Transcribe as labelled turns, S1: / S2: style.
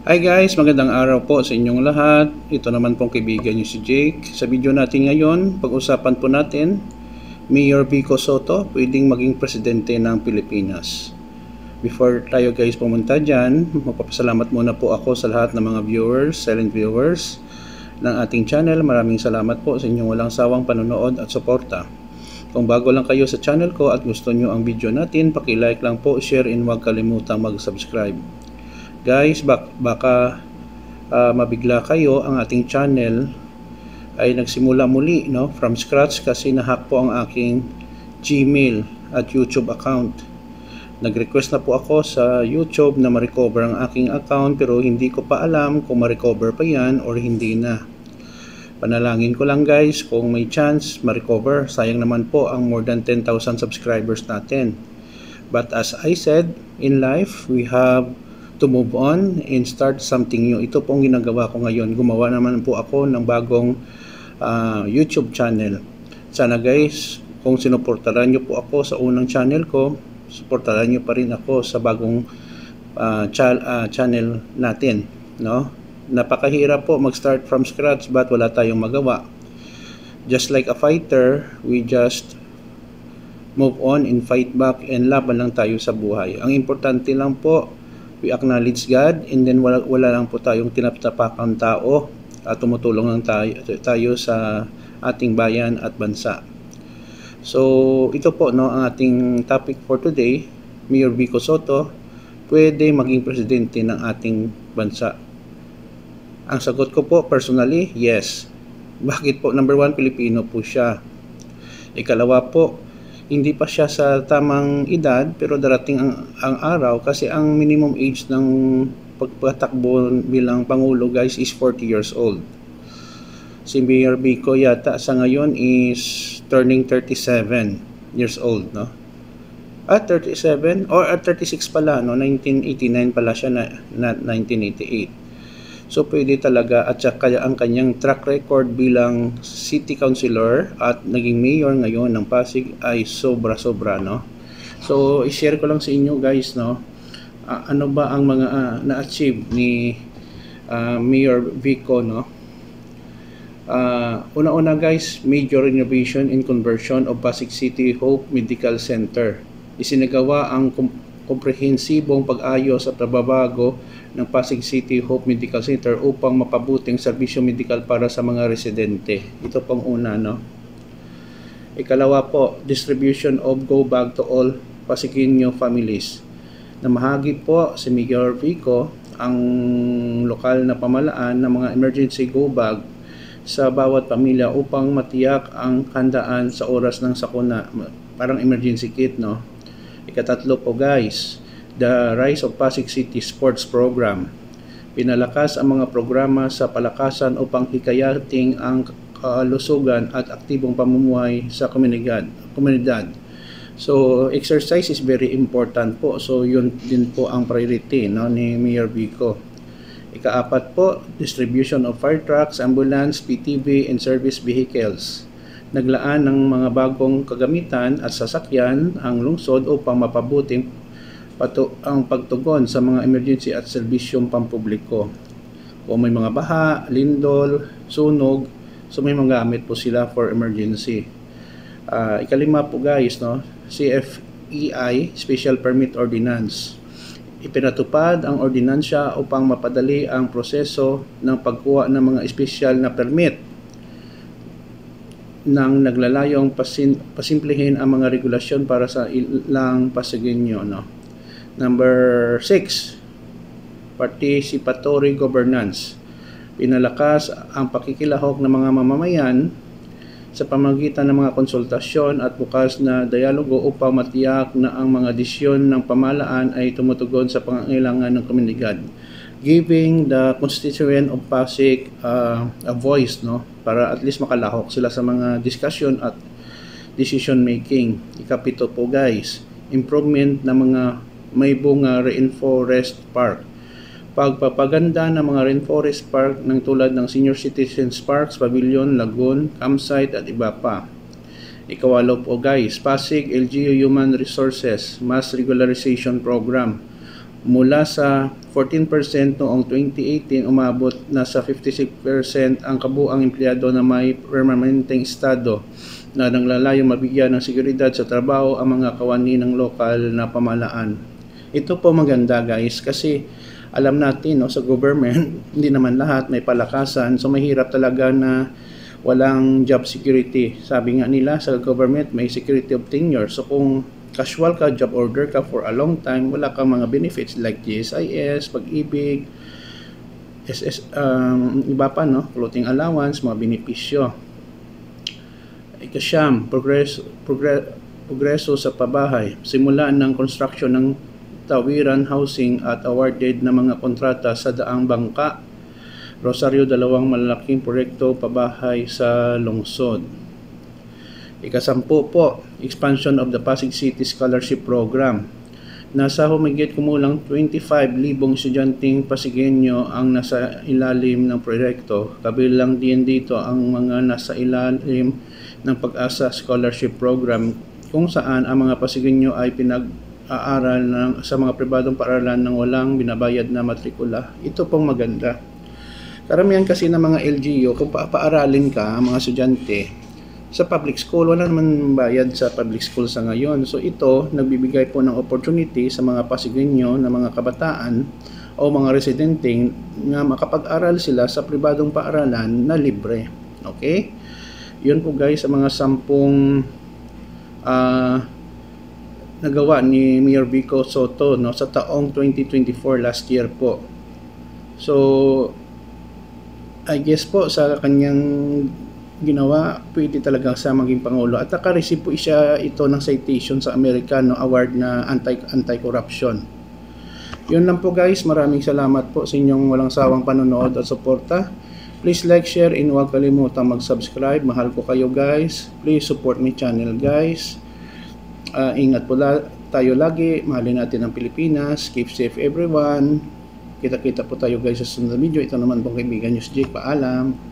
S1: Hi guys, magandang araw po sa inyong lahat. Ito naman pong kaibigan niyo si Jake. Sa video natin ngayon, pag-usapan po natin, Mayor Vico Soto pwedeng maging presidente ng Pilipinas. Before tayo guys pumunta dyan, magpapasalamat muna po ako sa lahat ng mga viewers, silent viewers ng ating channel. Maraming salamat po sa inyong walang sawang panonood at suporta. Kung bago lang kayo sa channel ko at gusto nyo ang video natin, paki-like lang po, share, and huwag kalimutang mag-subscribe. Guys, baka mabigla kayo, ang ating channel ay nagsimula muli from scratch kasi nahack po ang aking Gmail at YouTube account. Nag-request na po ako sa YouTube na ma-recover ang aking account pero hindi ko pa alam kung ma-recover pa yan or hindi na. Panalangin ko lang guys kung may chance ma-recover. Sayang naman po ang more than 10,000 subscribers natin. But as I said, in life we have to move on and start something new. Ito pong ginagawa ko ngayon. Gumawa naman po ako ng bagong YouTube channel. Sana guys, kung sinuportaran nyo po ako sa unang channel ko, suportaran nyo pa rin ako sa bagong channel natin. Napakahirap po mag-start from scratch but wala tayong magawa. Just like a fighter, we just move on and fight back and laban lang tayo sa buhay. Ang importante lang po, we acknowledge God and then wala lang po tayong tinatapakang tao at tumutulong lang tayo sa ating bayan at bansa. So ito po ang ating topic for today. Mayor Vico Soto pwede maging presidente ng ating bansa. Ang sagot ko po personally, yes. Bakit po? Number 1, Pilipino po siya. Ikalawa po, hindi pa siya sa tamang edad pero darating ang araw kasi ang minimum age ng pagpatakbo bilang Pangulo guys is 40 years old. Si Mayor Vico yata sa ngayon is turning 37 years old, At 37 or at 36 pala, 1989 pala siya na 1988. So pwede talaga at saka ang kanyang track record bilang city councilor at naging mayor ngayon ng Pasig ay sobra-sobra, So i-share ko lang sa inyo guys, ano ba ang mga na-achieve ni Mayor Vico, Una-una guys, major renovation and conversion of Pasig City Hope Medical Center. Isinagawa ang komprehensibong pag-ayos at pagbabago ng Pasig City Hope Medical Center upang mapabuting serbisyo medikal para sa mga residente. Ito pang una, Ikalawa po, distribution of go bag to all Pasigueño families. Namahagi po si Mayor Vico ang lokal na pamalaan ng mga emergency go bag sa bawat pamilya upang matiyak ang handaan sa oras ng sakuna, parang emergency kit, Ikatatlo po guys, the rise of Pasig City Sports Program. Pinalakas ang mga programa sa palakasan upang hikayating ang kalusugan at aktibong pamumuhay sa komunidad. So exercise is very important po. So yun din po ang priority ni Mayor Vico. Ikaapat po, distribution of fire trucks, ambulance, PTV, and service vehicles. Naglaan ng mga bagong kagamitan at sasakyan ang lungsod upang mapabuting ang pagtugon sa mga emergency at serbisyong pampubliko. Kung may mga baha, lindol, sunog, so may mga gamit po sila for emergency. Ikalima po guys, CFEI, Special Permit Ordinance. Ipinatupad ang ordinansya upang mapadali ang proseso ng pagkuha ng mga espesyal na permit nang naglalayong pasimplihin ang mga regulasyon para sa ilang Pasigueño, Number 6, participatory governance. Pinalakas ang pakikilahok ng mga mamamayan sa pamamagitan ng mga konsultasyon at bukas na dialogo upang matiyak na ang mga desisyon ng pamahalaan ay tumutugon sa pangangailangan ng komunidad. Giving the constituent of Pasig a voice, para at least makalahok sila sa mga discussion at decision making. Ikapito po guys, improvement ng mga may bunga rainforest park. Pagpapaganda ng mga rainforest park ng tulad ng senior citizens parks, pavilion, lagoon, campsite at iba pa. Ikawalo po guys, Pasig LGU Human Resources Mass Regularization Program Mula sa 14% noong 2018, umabot na sa 56% ang kabuang empleyado na may permanenteng estado na nanglalayong mabigyan ng seguridad sa trabaho ang mga kawani ng lokal na pamahalaan. Ito po maganda guys, kasi alam natin no, sa government, hindi naman lahat may palakasan, so mahirap talaga na walang job security. Sabi nga nila sa government may security of tenure, so kung casual ka, job order ka for a long time, wala kang mga benefits like GSIS, Pag-ibig, iba pa no, clothing allowance, mga benepisyo. Ikasyam, progreso sa pabahay. Simula ng construction ng tawiran housing at awarded na mga kontrata sa daang bangka. Rosario, 2 malalaking proyekto pabahay sa lungsod. Ikasampu po, expansion of the Pasig City Scholarship Program. Nasa humigit kumulang 25,000 estudyanteng Pasigueño ang nasa ilalim ng proyekto. Kabilang din dito ang mga nasa ilalim ng Pag-asa Scholarship Program, kung saan ang mga Pasigueño ay pinag-aaral sa mga pribadong paaralan ng walang binabayad na matrikula. Ito pong maganda. Karamihan kasi ng mga LGU, kung paaralin ka, mga estudyante, sa public school, wala naman bayad sa public school sa ngayon. So ito, nagbibigay po ng opportunity sa mga Pasigueño na mga kabataan o mga residente na makapag-aral sila sa pribadong paaralan na libre. Okay? Yun po guys, sa mga 10 nagawa ni Mayor Vico Soto no, sa taong 2024 last year po. So, I guess po sa kanyang ginawa, pwede talaga sa maging Pangulo. At naka-receive po siya ito ng citation sa American Award na anti-corruption. Yun lang po guys, maraming salamat po sa inyong walang sawang panonood at suporta. Please like, share, and huwag kalimutang mag-subscribe. Mahal ko kayo guys. Please support my channel guys. Ingat po tayo lagi. Mahalin natin ang Pilipinas. Keep safe everyone. Kita-kita po tayo guys sa sunod na video. Ito naman pong kaibigan News Jake. Paalam.